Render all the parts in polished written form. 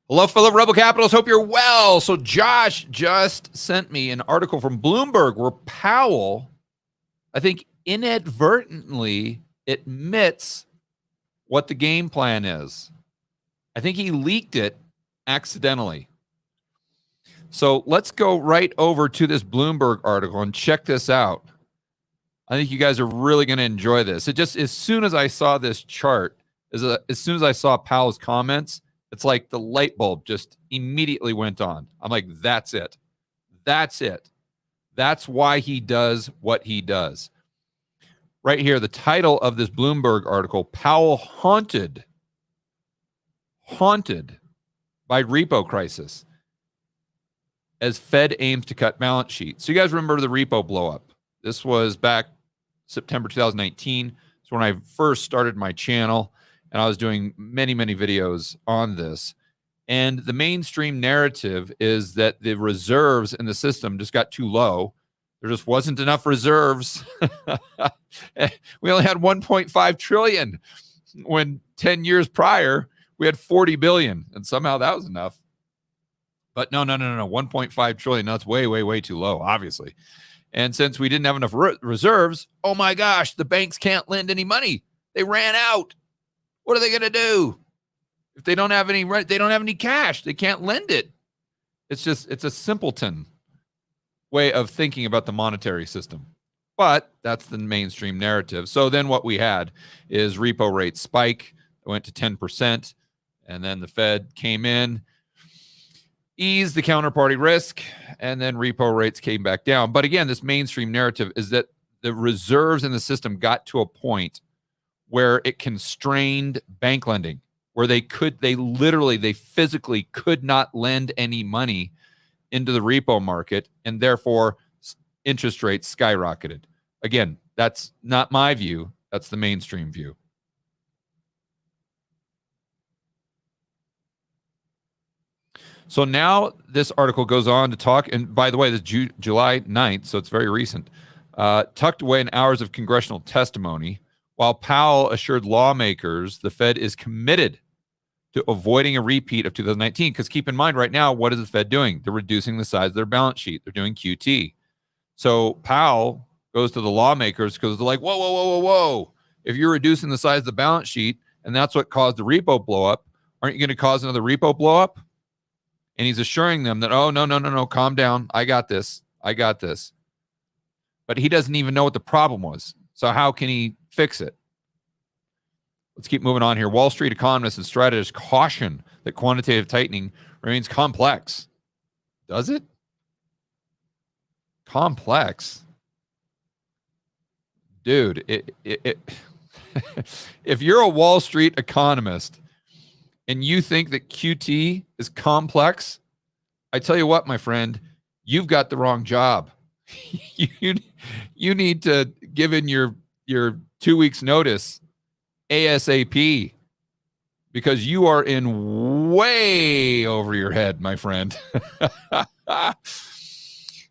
Hello, fellow Rebel Capitals. Hope you're well. So Josh just sent me an article from Bloomberg where Powell, I think, inadvertently admits what the game plan is. I think he leaked it accidentally. So let's go right over to this Bloomberg article and check this out. I think you guys are really going to enjoy this. It just, as soon as I saw this chart, as soon as I saw Powell's comments, it's like the light bulb just immediately went on. I'm like, that's it. That's it. That's why he does what he does. Right here, the title of this Bloomberg article, Powell haunted by repo crisis as Fed aims to cut balance sheet. So you guys remember the repo blow up. This was back September 2019. It's when I first started my channel, and I was doing many, many videos on this. And the mainstream narrative is that the reserves in the system just got too low. There just wasn't enough reserves. We only had 1.5 trillion when 10 years prior, we had 40 billion. And somehow that was enough. But no. 1.5 trillion. That's way, way, way too low, obviously. And since we didn't have enough reserves, oh my gosh, the banks can't lend any money. They ran out. What are they going to do? If they don't have any cash, they can't lend it. It's a simpleton way of thinking about the monetary system. But that's the mainstream narrative. So then what we had is repo rates spike. It went to 10%. And then the Fed came in, eased the counterparty risk, and then repo rates came back down. But again, this mainstream narrative is that the reserves in the system got to a point where it constrained bank lending, where they physically could not lend any money into the repo market, and therefore interest rates skyrocketed. Again, that's not my view. That's the mainstream view. So now this article goes on to talk, and by the way, this is July 9th, so it's very recent, tucked away in hours of congressional testimony, while Powell assured lawmakers the Fed is committed to avoiding a repeat of 2019. Because keep in mind right now, what is the Fed doing? They're reducing the size of their balance sheet. They're doing QT. So Powell goes to the lawmakers because they're like, whoa. If you're reducing the size of the balance sheet and that's what caused the repo blow up, aren't you going to cause another repo blow up? And he's assuring them that, oh, no, calm down. I got this. But he doesn't even know what the problem was. So how can he fix it? Let's keep moving on here. Wall Street economists and strategists caution that quantitative tightening remains complex. Does it? Complex? Dude, if you're a Wall Street economist and you think that QT is complex, I tell you what, my friend, you've got the wrong job. You need to give in your 2 weeks notice ASAP, because you are in way over your head, my friend.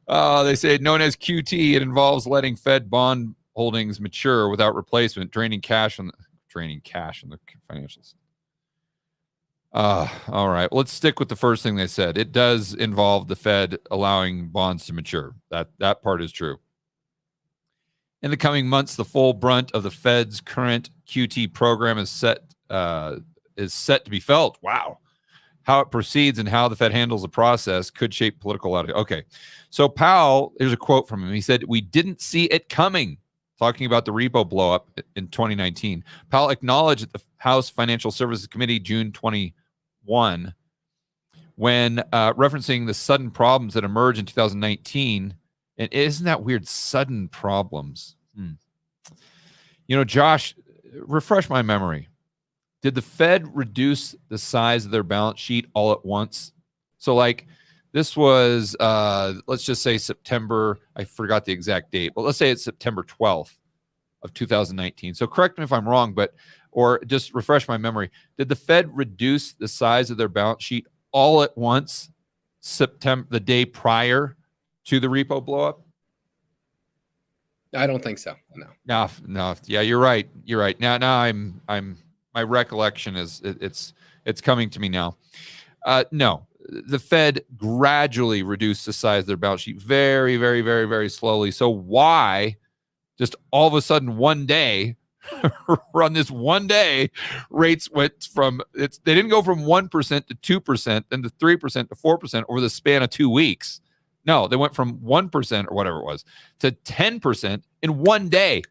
They say, known as QT, it involves letting Fed bond holdings mature without replacement, draining cash on the financials. All right, let's stick with the first thing they said. It does involve the Fed allowing bonds to mature. That part is true. In the coming months, the full brunt of the Fed's current QT program is set to be felt. Wow. How it proceeds and how the Fed handles the process could shape political outcome. Okay. So Powell, here's a quote from him. He said, "We didn't see it coming," talking about the repo blowup in 2019. Powell acknowledged at the House Financial Services Committee June 21 when referencing the sudden problems that emerged in 2019. And isn't that weird? Sudden problems. Josh, refresh my memory. Did the Fed reduce the size of their balance sheet all at once? So like this was, let's just say September, I forgot the exact date, but let's say it's September 12th of 2019. So correct me if I'm wrong, or just refresh my memory. Did the Fed reduce the size of their balance sheet all at once, the day prior to the repo blow up? I don't think so. No. Yeah, you're right. Now my recollection is it's coming to me now. No, the Fed gradually reduced the size of their balance sheet very, very, very, very slowly. So why just all of a sudden one day, on this one day, rates went from they didn't go from 1% to 2%, then to 3% to 4% over the span of 2 weeks. No, they went from 1% or whatever it was to 10% in one day.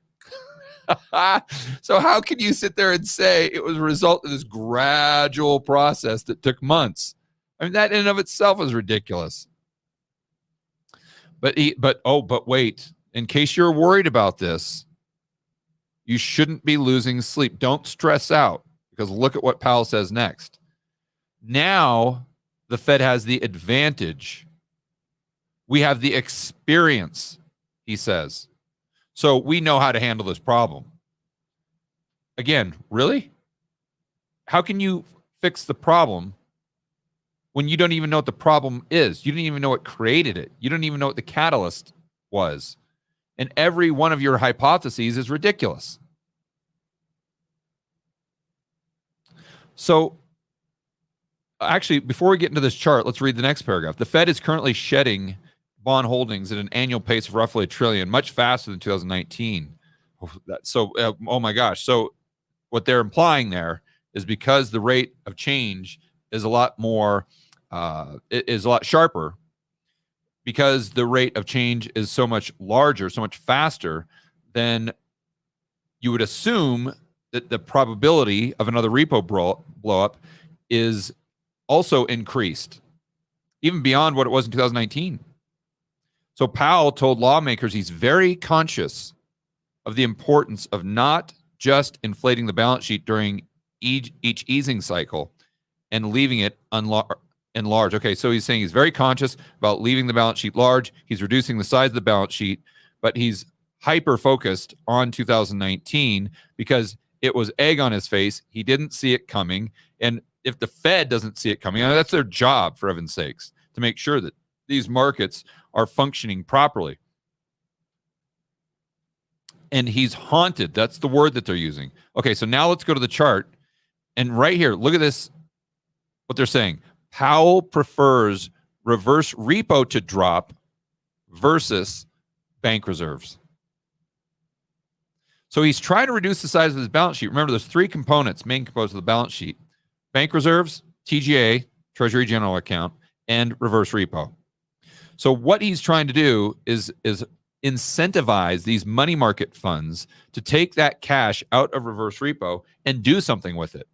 So how can you sit there and say it was a result of this gradual process that took months? I mean, that in and of itself is ridiculous. But wait, in case you're worried about this, you shouldn't be losing sleep. Don't stress out, because look at what Powell says next. Now the Fed has the advantage. We have the experience, he says. So we know how to handle this problem. Again, really? How can you fix the problem when you don't even know what the problem is? You don't even know what created it. You don't even know what the catalyst was. And every one of your hypotheses is ridiculous. So, actually, before we get into this chart, let's read the next paragraph. The Fed is currently shedding bond holdings at an annual pace of roughly $1 trillion, much faster than 2019. Oh my gosh. So what they're implying there is because the rate of change is a lot more, is a lot sharper, because the rate of change is so much larger, so much faster, then you would assume that the probability of another repo blow up is also increased, even beyond what it was in 2019. So Powell told lawmakers he's very conscious of the importance of not just inflating the balance sheet during each easing cycle and leaving it enlarged. Okay, so he's saying he's very conscious about leaving the balance sheet large. He's reducing the size of the balance sheet, but he's hyper-focused on 2019 because it was egg on his face. He didn't see it coming. And if the Fed doesn't see it coming, I mean, that's their job, for heaven's sakes, to make sure that these markets are functioning properly. And he's haunted. That's the word that they're using. Okay, so now let's go to the chart. And right here, look at this, what they're saying. Powell prefers reverse repo to drop versus bank reserves. So he's trying to reduce the size of his balance sheet. Remember, there's three components, main components of the balance sheet: bank reserves, TGA, Treasury General Account, and reverse repo. So what he's trying to do is incentivize these money market funds to take that cash out of reverse repo and do something with it.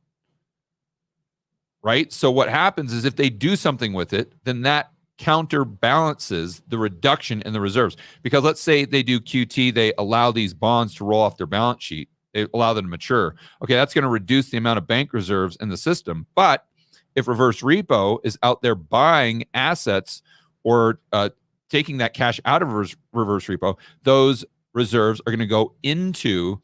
Right? So what happens is if they do something with it, then that counterbalances the reduction in the reserves. Because let's say they do QT, they allow these bonds to roll off their balance sheet, they allow them to mature. Okay, that's going to reduce the amount of bank reserves in the system. But if reverse repo is out there buying assets or taking that cash out of reverse repo, those reserves are going to go into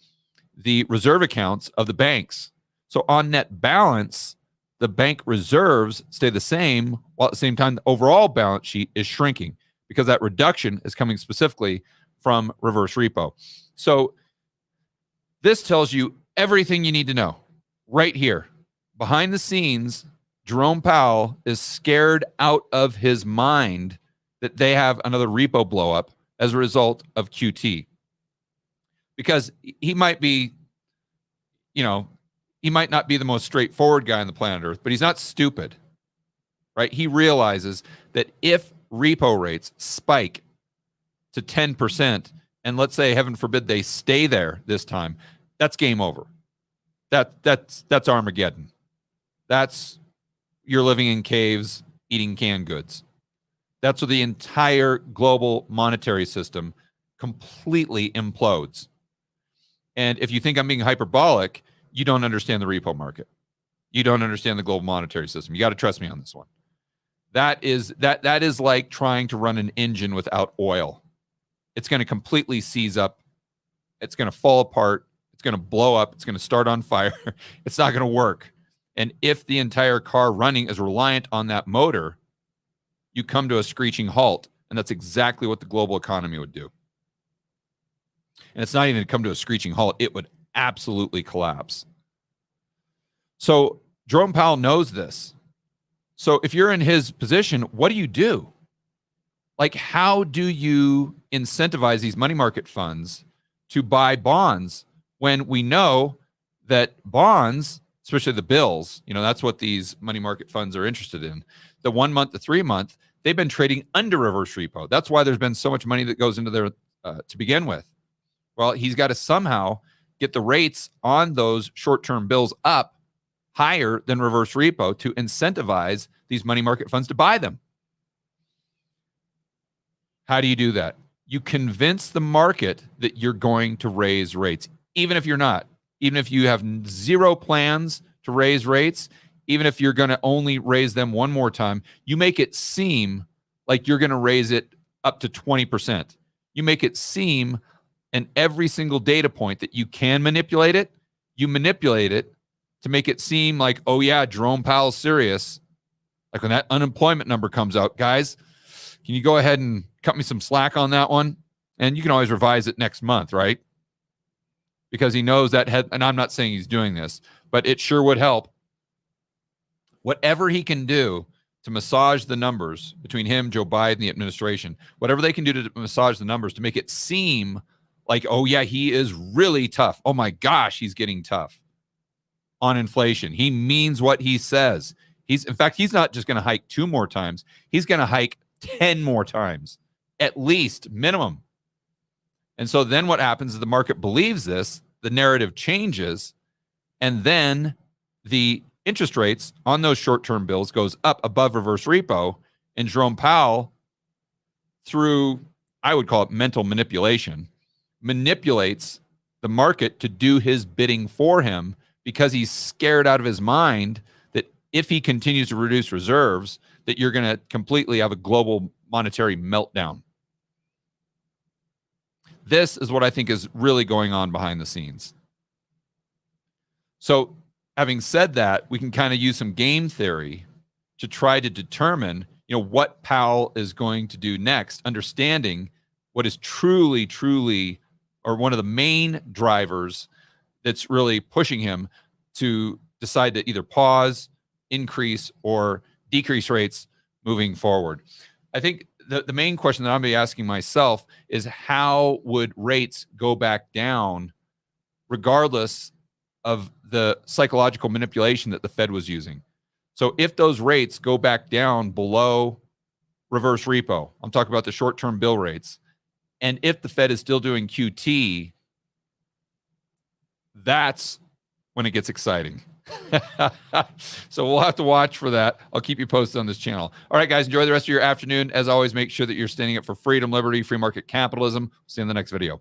the reserve accounts of the banks. So on net balance, the bank reserves stay the same, while at the same time, the overall balance sheet is shrinking because that reduction is coming specifically from reverse repo. So this tells you everything you need to know right here. Behind the scenes, Jerome Powell is scared out of his mind that they have another repo blow up as a result of QT. Because he might be, he might not be the most straightforward guy on the planet Earth, but he's not stupid, right? He realizes that if repo rates spike to 10%, and let's say, heaven forbid, they stay there this time, that's game over. That's Armageddon. That's you're living in caves, eating canned goods. That's where the entire global monetary system completely implodes. And if you think I'm being hyperbolic, you don't understand the repo market. You don't understand the global monetary system. You got to trust me on this one. That is like trying to run an engine without oil. It's going to completely seize up. It's going to fall apart. It's going to blow up. It's going to start on fire. It's not going to work. And if the entire car running is reliant on that motor, you come to a screeching halt. And that's exactly what the global economy would do. And it's not even to come to a screeching halt. It would absolutely collapse. So Jerome Powell knows this. So if you're in his position, what do? Like, how do you incentivize these money market funds to buy bonds when we know that bonds, especially the bills, that's what these money market funds are interested in. The 1 month, the 3 month, they've been trading under reverse repo. That's why there's been so much money that goes into there to begin with. Well, he's got to somehow get the rates on those short-term bills up higher than reverse repo to incentivize these money market funds to buy them. How do you do that? You convince the market that you're going to raise rates, even if you're not. Even if you have zero plans to raise rates, even if you're going to only raise them one more time, you make it seem like you're going to raise it up to 20%. You make it seem, and every single data point that you can manipulate it, you manipulate it to make it seem like, oh yeah, Jerome Powell's serious. Like when that unemployment number comes out, guys, can you go ahead and cut me some slack on that one? And you can always revise it next month, right? Because he knows that and I'm not saying he's doing this, but it sure would help. Whatever he can do to massage the numbers between him, Joe Biden, and the administration, whatever they can do to massage the numbers to make it seem like, oh yeah, he is really tough. Oh my gosh, he's getting tough on inflation. He means what he says. In fact, he's not just going to hike 2 more times. He's going to hike 10 more times, at least, minimum. And so then what happens is the market believes this, the narrative changes, and then the interest rates on those short-term bills goes up above reverse repo, and Jerome Powell, through, I would call it mental manipulation, manipulates the market to do his bidding for him because he's scared out of his mind that if he continues to reduce reserves, that you're going to completely have a global monetary meltdown. This is what I think is really going on behind the scenes. So having said that, we can kind of use some game theory to try to determine, what Powell is going to do next, understanding what is truly, or one of the main drivers that's really pushing him to decide to either pause, increase, or decrease rates moving forward. I think the main question that I'm going to be asking myself is, how would rates go back down regardless of the psychological manipulation that the Fed was using? So if those rates go back down below reverse repo, I'm talking about the short-term bill rates, and if the Fed is still doing QT, that's when it gets exciting. So we'll have to watch for that. I'll keep you posted on this channel. All right, guys, enjoy the rest of your afternoon. As always, make sure that you're standing up for freedom, liberty, free market capitalism. See you in the next video.